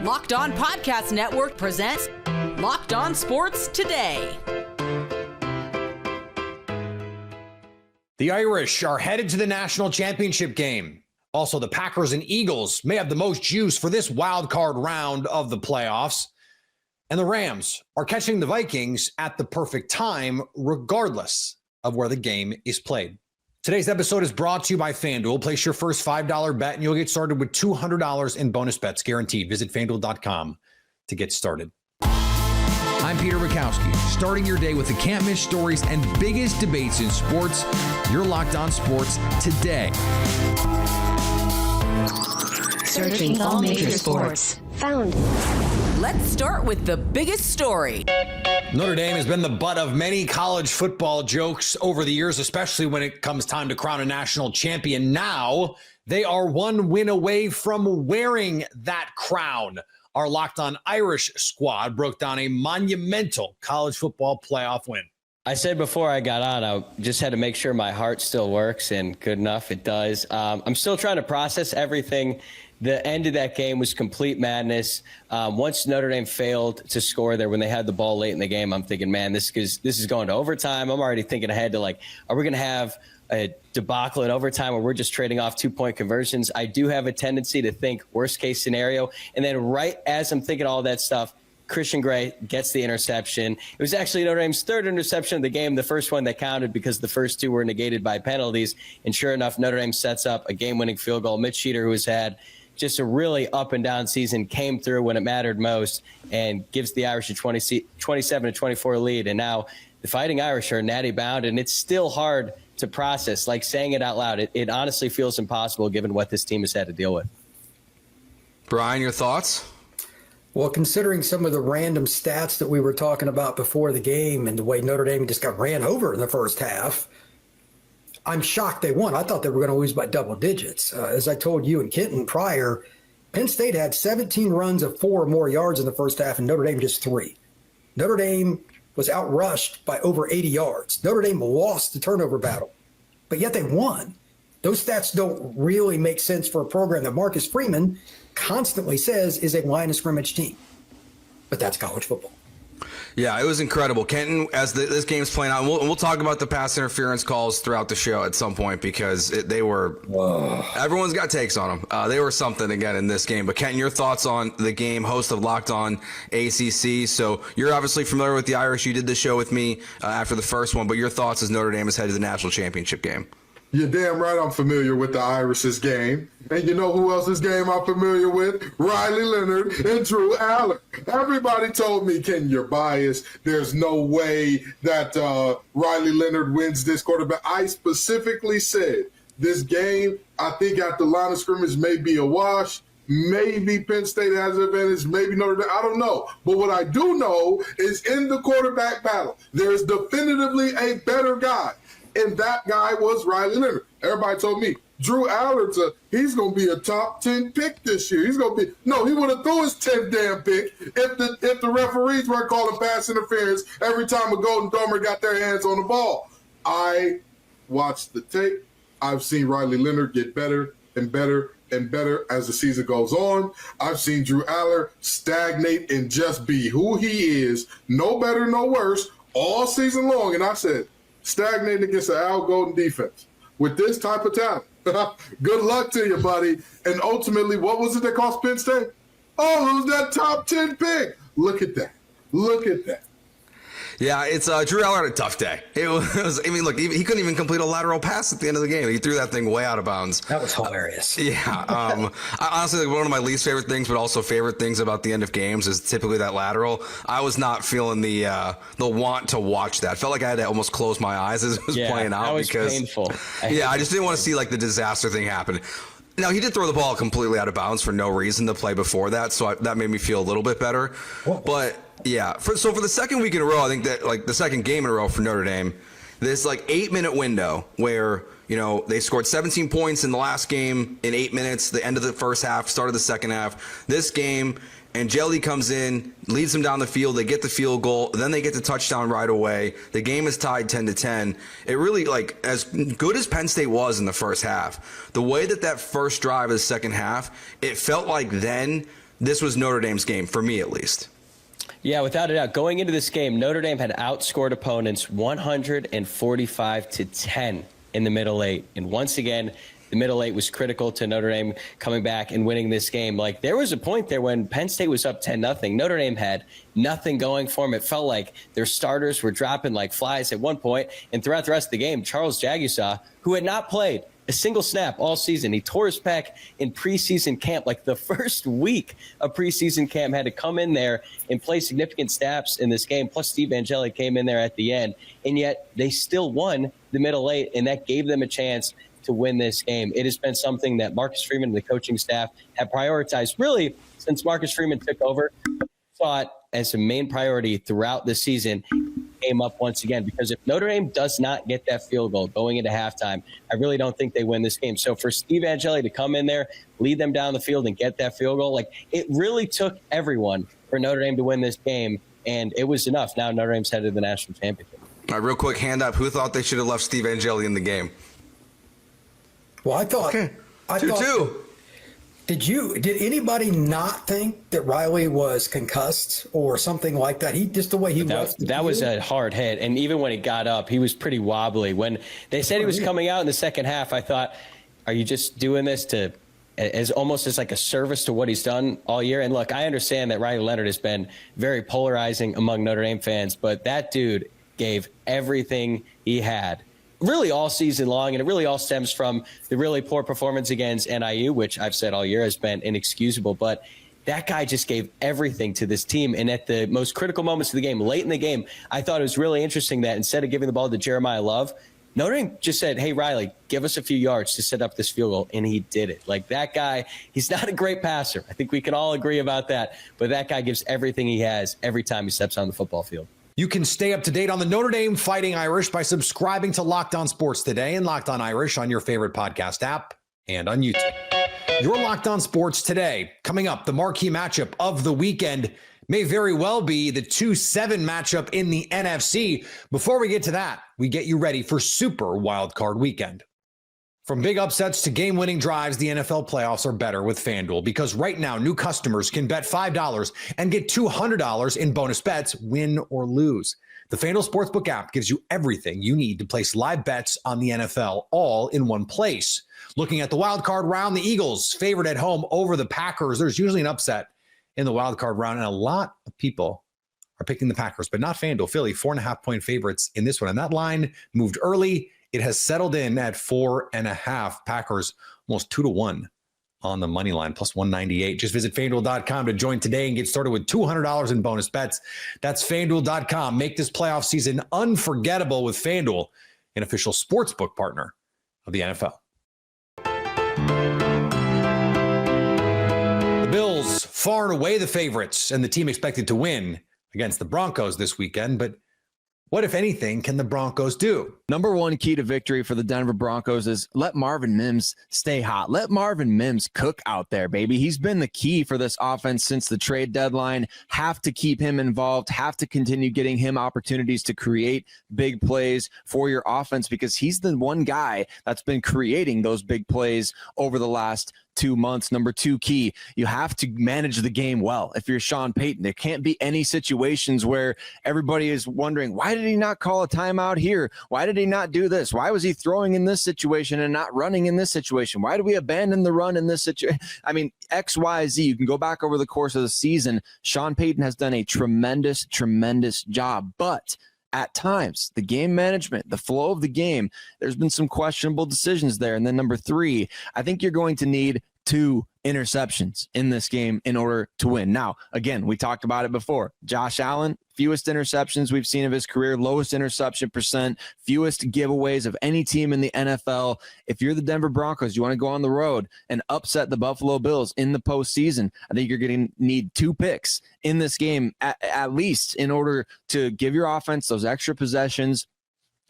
Locked On Podcast Network presents Locked On Sports Today. The Irish are headed to the national championship game. Also, the Packers and Eagles may have the most juice for this wild card round of the playoffs. And the Rams are catching the Vikings at the perfect time, regardless of where the game is played. Today's episode is brought to you by FanDuel. Place your first $5 bet and you'll get started with $200 in bonus bets guaranteed. Visit FanDuel.com to get started. I'm Peter Bukowski, starting your day with the can't-miss stories and biggest debates in sports. You're Locked On Sports Today. Searching all major sports. Found. Let's start with the biggest story. Notre Dame has been the butt of many college football jokes over the years, especially when it comes time to crown a national champion. Now, they are one win away from wearing that crown. Our Locked On Irish squad broke down a monumental college football playoff win. I said before I got on, I just had to make sure my heart still works, and good enough, it does. I'm still trying to process everything. The end of that game was complete madness. Once Notre Dame failed to score there when they had the ball late in the game, I'm thinking, man, this is going to overtime. I'm already thinking ahead to, like, are we going to have a debacle in overtime where we're just trading off 2-point conversions? I do have a tendency to think worst case scenario. And then right as I'm thinking all that stuff, Christian Gray gets the interception. It was actually Notre Dame's third interception of the game, the first one that counted because the first two were negated by penalties. And sure enough, Notre Dame sets up a game-winning field goal. Mitch Sheeter, who has had just a really up-and-down season, came through when it mattered most and gives the Irish a 27-24 lead. And now the Fighting Irish are natty bound, and it's still hard to process. Like, saying it out loud, it honestly feels impossible given what this team has had to deal with. Brian, your thoughts? Well, considering some of the random stats that we were talking about before the game and the way Notre Dame just got ran over in the first half, I'm shocked they won. I thought they were going to lose by double digits. As I told you and Kenton prior, Penn State had 17 runs of 4 or more yards in the first half, and Notre Dame just 3. Notre Dame was outrushed by over 80 yards. Notre Dame lost the turnover battle, but yet they won. Those stats don't really make sense for a program that Marcus Freeman constantly says is a line of scrimmage team. But that's college football. Yeah, it was incredible. Kenton, as this game's playing out, and we'll talk about the pass interference calls throughout the show at some point because they were – everyone's got takes on them. They were something, again, in this game. But, Kenton, your thoughts on the game, host of Locked On ACC. So you're obviously familiar with the Irish. You did the show with me after the first one. But your thoughts as Notre Dame is headed to the national championship game. You're damn right I'm familiar with the Irish's game. And you know who else's game I'm familiar with? Riley Leonard and Drew Allen. Everybody told me, Ken, you're biased. There's no way that Riley Leonard wins this quarterback. I specifically said this game, I think at the line of scrimmage may be a wash. Maybe Penn State has an advantage. Maybe Notre Dame. I don't know. But what I do know is in the quarterback battle, there is definitively a better guy. And that guy was Riley Leonard. Everybody told me, Drew Allen, he's going to be a top 10 pick this year. He's going to be – no, he would have threw his 10th damn pick if the referees weren't calling pass interference every time a Golden Domer got their hands on the ball. I watched the tape. I've seen Riley Leonard get better and better and better as the season goes on. I've seen Drew Allen stagnate and just be who he is, no better, no worse, all season long. And I said, stagnating against the Al Golden defense with this type of talent. Good luck to you, buddy. And ultimately, what was it that cost Penn State? Oh, it was that top 10 pick. Look at that. Look at that. Yeah, it's Drew Allen had a tough day. It was. I mean, look, he couldn't even complete a lateral pass at the end of the game. He threw that thing way out of bounds. That was hilarious. I honestly, one of my least favorite things, but also favorite things about the end of games is typically that lateral. I was not feeling the want to watch that. Felt like I had to almost close my eyes as it was playing out. That was because painful. I just didn't want to see like the disaster thing happen. Now, he did throw the ball completely out of bounds for no reason to play before that, so that made me feel a little bit better. But yeah, for the second week in a row, I think that like the second game in a row for Notre Dame, this like 8-minute window where, you know, they scored 17 points in the last game in 8 minutes, the end of the first half, start of the second half. This game, Angeli comes in, leads them down the field. They get the field goal. Then they get the touchdown right away. The game is tied 10-10. It really, like, as good as Penn State was in the first half, the way that first drive of the second half, it felt like then this was Notre Dame's game, for me at least. Yeah, without a doubt. Going into this game, Notre Dame had outscored opponents 145-10 in the middle eight. And once again, the middle eight was critical to Notre Dame coming back and winning this game. Like, there was a point there when Penn State was up 10-0. Notre Dame had nothing going for them. It felt like their starters were dropping like flies at one point. And throughout the rest of the game, Charles Jagusa, who had not played a single snap all season. He tore his pec in preseason camp. Like, the first week of preseason camp, had to come in there and play significant snaps in this game. Plus, Steve Angeli came in there at the end. And yet they still won the middle eight, and that gave them a chance to win this game. It has been something that Marcus Freeman and the coaching staff have prioritized really since Marcus Freeman took over. Saw it as a main priority throughout the season. Came up once again, because if Notre Dame does not get that field goal going into halftime, I really don't think they win this game. So for Steve Angeli to come in there, lead them down the field and get that field goal, like, it really took everyone for Notre Dame to win this game, and it was enough. Now Notre Dame's headed to the national championship. All right, real quick, hand up. Who thought they should have left Steve Angeli in the game? Well, I thought. Okay. 2-2. Did anybody not think that Riley was concussed or something like that? The way he was. That was a hard hit. And even when he got up, he was pretty wobbly. When they said he was coming out in the second half, I thought, are you just doing this as almost as like a service to what he's done all year? And look, I understand that Riley Leonard has been very polarizing among Notre Dame fans, but that dude gave everything he had really all season long, and it really all stems from the really poor performance against NIU, which I've said all year has been inexcusable. But that guy just gave everything to this team. And at the most critical moments of the game, late in the game, I thought it was really interesting that instead of giving the ball to Jeremiah Love, Notre Dame just said, hey, Riley, give us a few yards to set up this field goal. And he did it. Like, that guy, he's not a great passer. I think we can all agree about that. But that guy gives everything he has every time he steps on the football field. You can stay up to date on the Notre Dame Fighting Irish by subscribing to Locked On Sports Today and Locked On Irish on your favorite podcast app and on YouTube. Your Locked On Sports Today. Coming up, the marquee matchup of the weekend may very well be the 2-7 matchup in the NFC. Before we get to that, we get you ready for Super Wildcard Weekend. From big upsets to game-winning drives, the NFL playoffs are better with FanDuel, because right now new customers can bet $5 and get $200 in bonus bets, win or lose. The FanDuel Sportsbook app gives you everything you need to place live bets on the NFL, all in one place. Looking at the wild card round, the Eagles favored at home over the Packers. There's usually an upset in the wild card round, and a lot of people are picking the Packers, but not FanDuel. Philly, 4.5-point favorites in this one, and that line moved early. It has settled in at 4.5. Packers almost 2-1 on the money line, plus 198. Just visit FanDuel.com to join today and get started with $200 in bonus bets. That's FanDuel.com. Make this playoff season unforgettable with FanDuel, an official sportsbook partner of the NFL. The Bills, far and away the favorites, and the team expected to win against the Broncos this weekend, but what, if anything, can the Broncos do? Number one key to victory for the Denver Broncos is let Marvin Mims stay hot. Let Marvin Mims cook out there, baby. He's been the key for this offense since the trade deadline. Have to keep him involved, have to continue getting him opportunities to create big plays for your offense, because he's the one guy that's been creating those big plays over the last 2 months. Number two key, you have to manage the game well. If you're Sean Payton, there can't be any situations where everybody is wondering, why did he not call a timeout here? Why did he not do this? Why was he throwing in this situation and not running in this situation? Why did we abandon the run in this situation? I mean, X, Y, Z. You can go back over the course of the season. Sean Payton has done a tremendous, tremendous job, but at times, the game management, the flow of the game, there's been some questionable decisions there. And then number three, I think you're going to need 2 interceptions in this game in order to win. Now, again, we talked about it before. Josh Allen, fewest interceptions we've seen of his career, lowest interception percent, fewest giveaways of any team in the NFL. If you're the Denver Broncos, you want to go on the road and upset the Buffalo Bills in the postseason, I think you're going to need 2 picks in this game at least in order to give your offense those extra possessions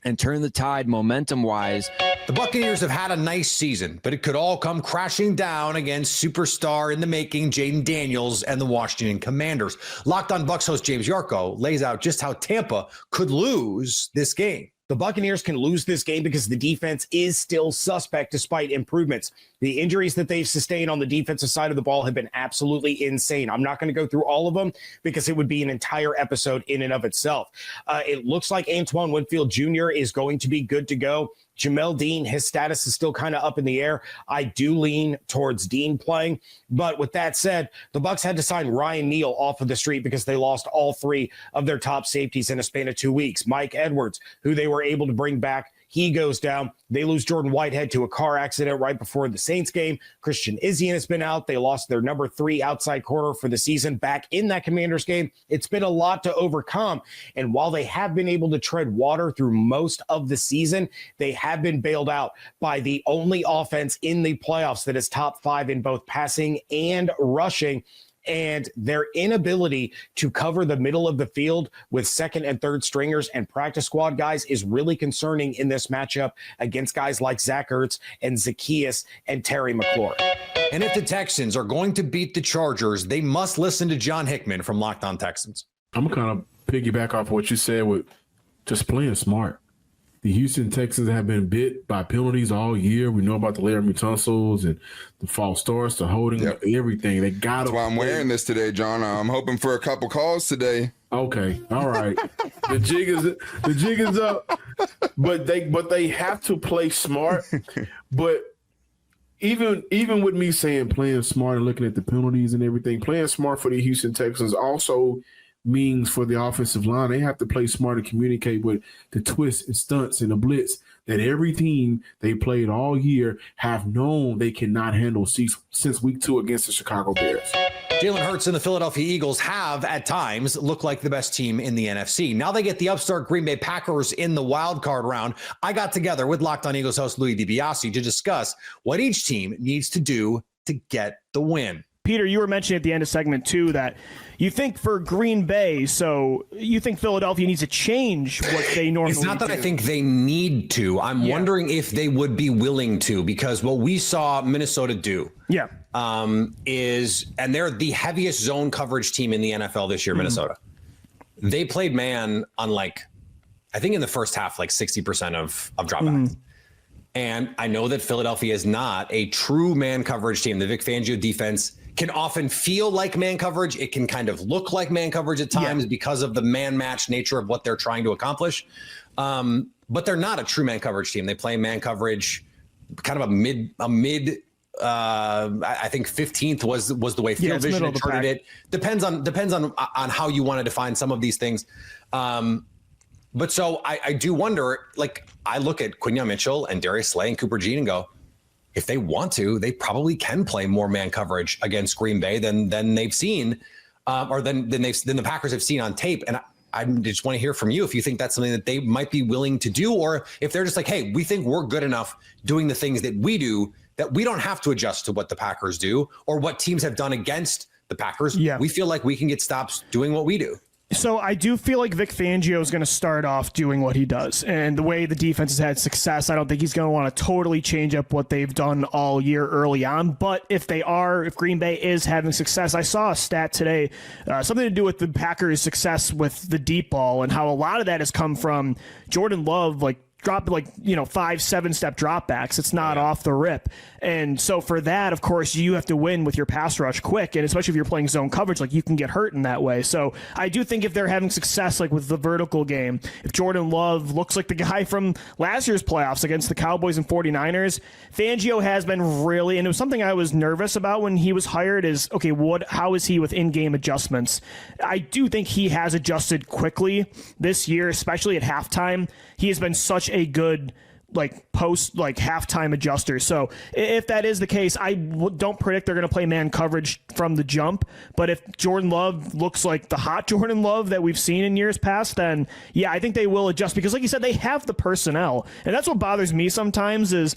and turn the tide momentum-wise. The Buccaneers have had a nice season, but it could all come crashing down against superstar in the making Jaden Daniels and the Washington Commanders. Locked On Bucs host James Yarko lays out just how Tampa could lose this game. The the Buccaneers can lose this game because the defense is still suspect despite improvements. The injuries that they've sustained on the defensive side of the ball have been absolutely insane. I'm not going to go through all of them because it would be an entire episode in and of itself. It looks like Antoine Winfield Jr. is going to be good to go. Jamel Dean, his status is still kind of up in the air. I do lean towards Dean playing. But with that said, the Bucs had to sign Ryan Neal off of the street because they lost all three of their top safeties in a span of 2 weeks. Mike Edwards, who they were able to bring back, he goes down. They lose Jordan Whitehead to a car accident right before the Saints game. Christian Izien has been out. They lost their number 3 outside corner for the season back in that Commanders game. It's been a lot to overcome. And while they have been able to tread water through most of the season, they have been bailed out by the only offense in the playoffs that is top 5 in both passing and rushing. And their inability to cover the middle of the field with second and third stringers and practice squad guys is really concerning in this matchup against guys like Zach Ertz and Zacchaeus and Terry McLaurin. And if the Texans are going to beat the Chargers, they must listen to John Hickman from Locked On Texans. I'm going to kind of piggyback off what you said with just playing smart. The Houston Texans have been bit by penalties all year. We know about the Laramie tonsils and the false starts, the holding, everything. They got to. That's why I'm wearing this today, John. I'm hoping for a couple calls today. Okay, all right. the jig is up, but they have to play smart. But even with me saying playing smart and looking at the penalties and everything, playing smart for the Houston Texans also means for the offensive line, they have to play smart and communicate with the twists and stunts and the blitz that every team they played all year have known they cannot handle since week 2 against the Chicago Bears. Jalen Hurts and the Philadelphia Eagles have, at times, looked like the best team in the NFC. Now they get the upstart Green Bay Packers in the wild card round. I got together with Locked On Eagles host Louis DiBiase to discuss what each team needs to do to get the win. Peter, you were mentioning at the end of segment 2 that you think for Green Bay, so you think Philadelphia needs to change what they normally do. It's not that I think they need to. I'm wondering if they would be willing to, because what we saw Minnesota do is, and they're the heaviest zone coverage team in the NFL this year, Minnesota. They played man on I think in the first half, 60% of dropbacks. And I know that Philadelphia is not a true man coverage team. The Vic Fangio defense can often feel like man coverage. It can kind of look like man coverage at times because of the man match nature of what they're trying to accomplish. But they're not a true man coverage team. They play man coverage, kind of a mid. I think 15th was the way Field Vision had charted it. Depends on how you want to define some of these things. But so I do wonder. I look at Quinyon Mitchell and Darius Slay and Cooper Jean and go, if they want to, they probably can play more man coverage against Green Bay than they've seen, or than the Packers have seen on tape. And I just want to hear from you if you think that's something that they might be willing to do, or if they're just like, hey, we think we're good enough doing the things that we do that we don't have to adjust to what the Packers do or what teams have done against the Packers. We feel like we can get stops doing what we do. So I do feel like Vic Fangio is going to start off doing what he does. And the way the defense has had success, I don't think he's going to want to totally change up what they've done all year early on. But if Green Bay is having success, I saw a stat today, something to do with the Packers' success with the deep ball and how a lot of that has come from Jordan Love, drop 5-7 step dropbacks. It's not off the rip. And so for that, of course, you have to win with your pass rush quick. And especially if you're playing zone coverage, you can get hurt in that way. So I do think if they're having success, with the vertical game, if Jordan Love looks like the guy from last year's playoffs against the Cowboys and 49ers, Fangio has been really, and it was something I was nervous about when he was hired is, okay, how is he with in-game adjustments? I do think he has adjusted quickly this year, especially at halftime. He has been such a good post halftime adjuster. So if that is the case, I don't predict they're going to play man coverage from the jump. But if Jordan Love looks like the hot Jordan Love that we've seen in years past, then I think they will adjust because like you said, they have the personnel. And that's what bothers me sometimes is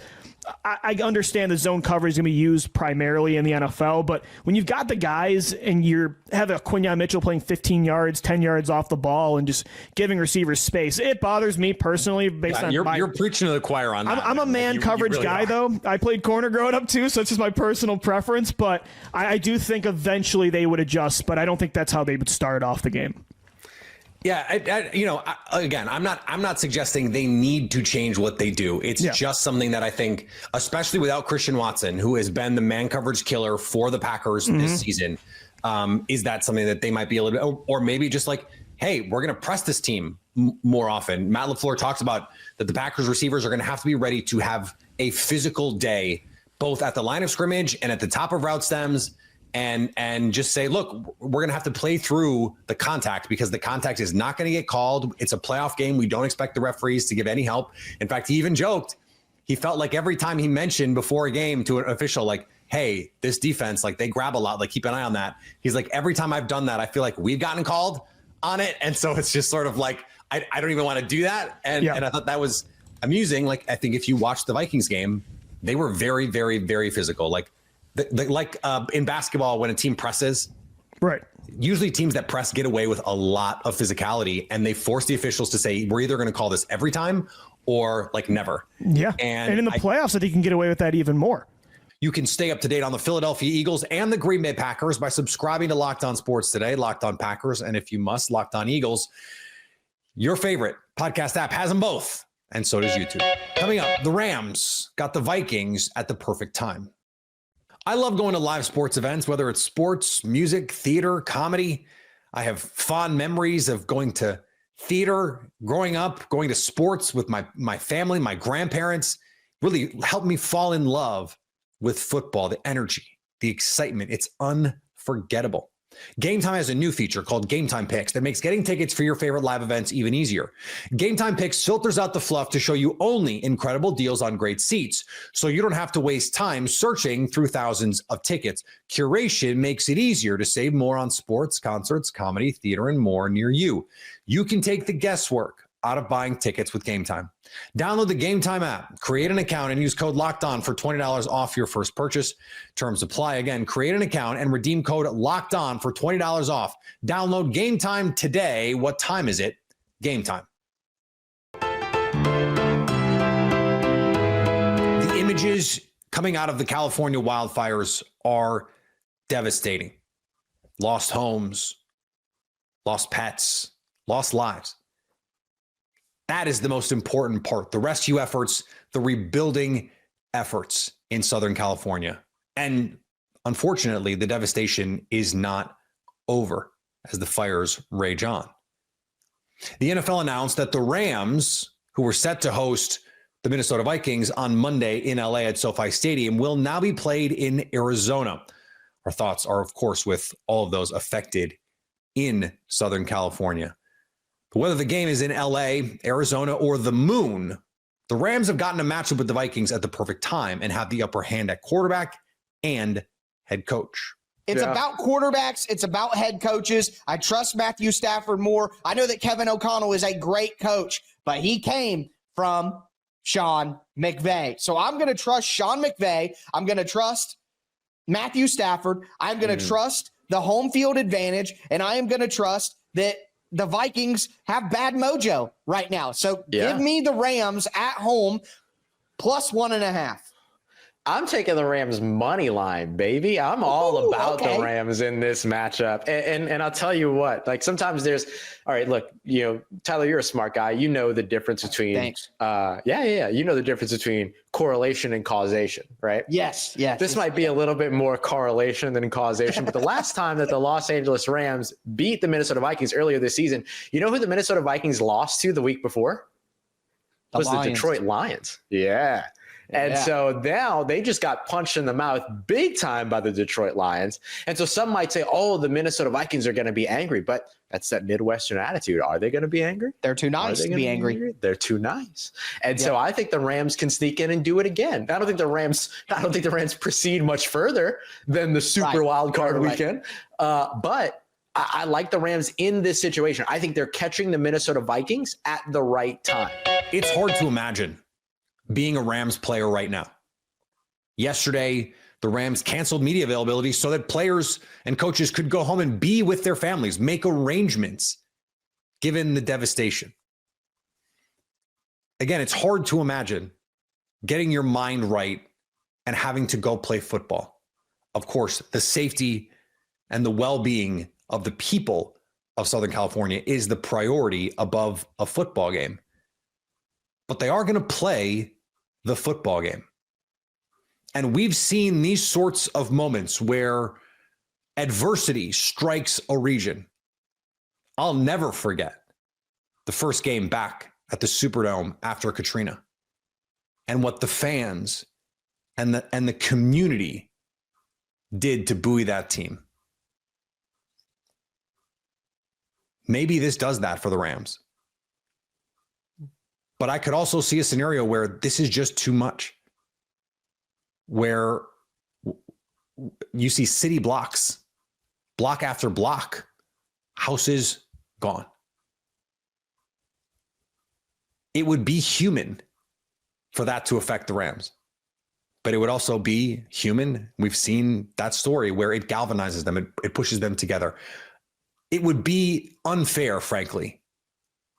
I understand the zone coverage is going to be used primarily in the NFL, but when you've got the guys and you have a Quinyon Mitchell playing 15 yards, 10 yards off the ball and just giving receivers space, it bothers me personally. You're preaching to the choir on that. I'm a man coverage really guy, though. I played corner growing up, too, so it's just my personal preference, but I do think eventually they would adjust, but I don't think that's how they would start off the game. Yeah, again, I'm not suggesting they need to change what they do. It's just something that I think, especially without Christian Watson, who has been the man coverage killer for the Packers this season, is that something that they might be able to, or maybe just like, hey, we're going to press this team more often. Matt LaFleur talks about that the Packers receivers are going to have to be ready to have a physical day, both at the line of scrimmage and at the top of route stems. And just say, look, we're going to have to play through the contact because the contact is not going to get called. It's a playoff game. We don't expect the referees to give any help. In fact, he even joked, he felt like every time he mentioned before a game to an official, like, hey, this defense, like they grab a lot, like keep an eye on that. He's like, every time I've done that, I feel like we've gotten called on it. And so it's just sort of like, I don't even want to do that. And I thought that was amusing. Like, I think if you watch the Vikings game, they were very, very, very physical. Like, in basketball, when a team presses, right? Usually teams that press get away with a lot of physicality, and they force the officials to say, we're either going to call this every time or like never. Yeah. And in the playoffs, I think you can get away with that even more. You can stay up to date on the Philadelphia Eagles and the Green Bay Packers by subscribing to Locked On Sports today, Locked On Packers, and if you must, Locked On Eagles. Your favorite podcast app has them both, and so does YouTube. Coming up, the Rams got the Vikings at the perfect time. I love going to live sports events, whether it's sports, music, theater, comedy. I have fond memories of going to theater growing up, going to sports with my family, my grandparents. Really helped me fall in love with football, the energy, the excitement. It's unforgettable. Game Time has a new feature called Game Time Picks that makes getting tickets for your favorite live events even easier. Game Time Picks filters out the fluff to show you only incredible deals on great seats, so you don't have to waste time searching through thousands of tickets. Curation makes it easier to save more on sports, concerts, comedy, theater, and more near you. You can take the guesswork out of buying tickets with Game Time. Download the Game Time app, create an account, and use code LOCKEDON for $20 off your first purchase. Terms apply. Again, create an account and redeem code LOCKEDON for $20 off. Download Game Time today. What time is it? Game Time. The images coming out of the California wildfires are devastating. Lost homes, lost pets, lost lives. That is the most important part. The rescue efforts, the rebuilding efforts in Southern California. And unfortunately, the devastation is not over as the fires rage on. The NFL announced that the Rams, who were set to host the Minnesota Vikings on Monday in LA at SoFi Stadium, will now be played in Arizona. Our thoughts are, of course, with all of those affected in Southern California. But whether the game is in LA, Arizona, or the moon, the Rams have gotten a matchup with the Vikings at the perfect time and have the upper hand at quarterback and head coach. It's about quarterbacks. It's about head coaches. I trust Matthew Stafford more. I know that Kevin O'Connell is a great coach, but he came from Sean McVay. So I'm going to trust Sean McVay. I'm going to trust Matthew Stafford. I'm going to trust the home field advantage, and I am going to trust that the Vikings have bad mojo right now. So give me the Rams at home plus 1.5. I'm taking the Rams money line, baby. I'm all about the Rams in this matchup. And I'll tell you what, like sometimes there's, all right, look, you know, Tyler, you're a smart guy. You know the difference between, you know the difference between correlation and causation, right? Yes. This might be a little bit more correlation than causation, but the last time that the Los Angeles Rams beat the Minnesota Vikings earlier this season, you know who the Minnesota Vikings lost to the week before? It was the Detroit Lions. Yeah. And so now they just got punched in the mouth big time by the Detroit Lions. And so some might say, oh, the Minnesota Vikings are going to be angry, but that's that Midwestern attitude. Are they going to be angry? They're too nice to be angry. They're too nice. And so I think the Rams can sneak in and do it again. I don't think the Rams proceed much further than the super wild card weekend. But I like the Rams in this situation. I think they're catching the Minnesota Vikings at the right time. It's hard to imagine being a Rams player right now. Yesterday, the Rams canceled media availability so that players and coaches could go home and be with their families, make arrangements, given the devastation. Again, it's hard to imagine getting your mind right and having to go play football. Of course, the safety and the well-being of the people of Southern California is the priority above a football game. But they are going to play the football game. And we've seen these sorts of moments where adversity strikes a region. I'll never forget the first game back at the Superdome after Katrina and what the fans and the community did to buoy that team. Maybe this does that for the Rams. But I could also see a scenario where this is just too much, where you see city blocks, block after block, houses gone. It would be human for that to affect the Rams, but it would also be human. We've seen that story where it galvanizes them. It pushes them together. It would be unfair, frankly,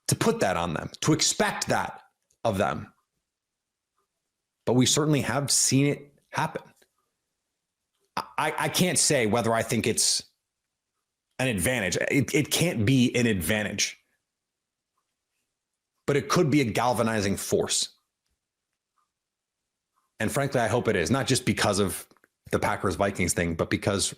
to put that on them, to expect that of them. But we certainly have seen it happen. I can't say whether I think it's an advantage. It can't be an advantage. But it could be a galvanizing force. And frankly, I hope it is, not just because of the Packers-Vikings thing, but because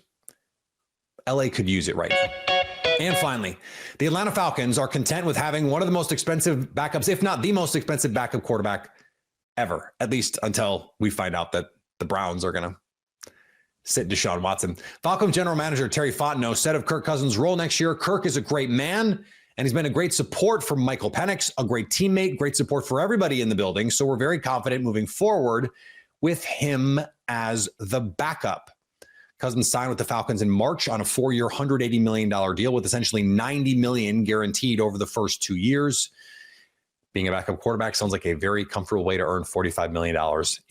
LA could use it right now. And finally, the Atlanta Falcons are content with having one of the most expensive backups, if not the most expensive backup quarterback ever, at least until we find out that the Browns are going to sit Deshaun Watson. Falcons general manager Terry Fontenot said of Kirk Cousins' role next year, Kirk is a great man, and he's been a great support for Michael Penix, a great teammate, great support for everybody in the building. So we're very confident moving forward with him as the backup. Cousins signed with the Falcons in March on a 4-year, $180 million deal with essentially $90 million guaranteed over the first 2 years. Being a backup quarterback sounds like a very comfortable way to earn $45 million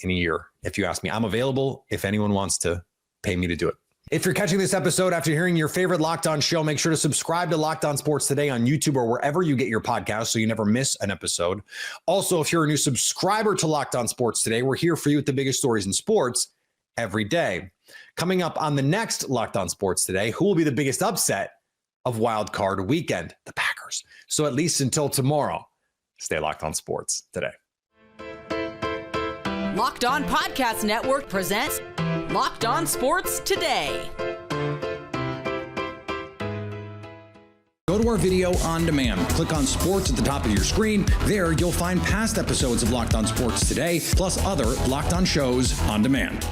in a year. If you ask me, I'm available if anyone wants to pay me to do it. If you're catching this episode after hearing your favorite Locked On show, make sure to subscribe to Locked On Sports Today on YouTube or wherever you get your podcasts so you never miss an episode. Also, if you're a new subscriber to Locked On Sports Today, we're here for you with the biggest stories in sports every day. Coming up on the next Locked On Sports Today, who will be the biggest upset of Wild Card Weekend? The Packers. So at least until tomorrow, stay Locked On Sports Today. Locked On Podcast Network presents Locked On Sports Today. Go to our video on demand. Click on sports at the top of your screen. There, you'll find past episodes of Locked On Sports Today, plus other Locked On shows on demand.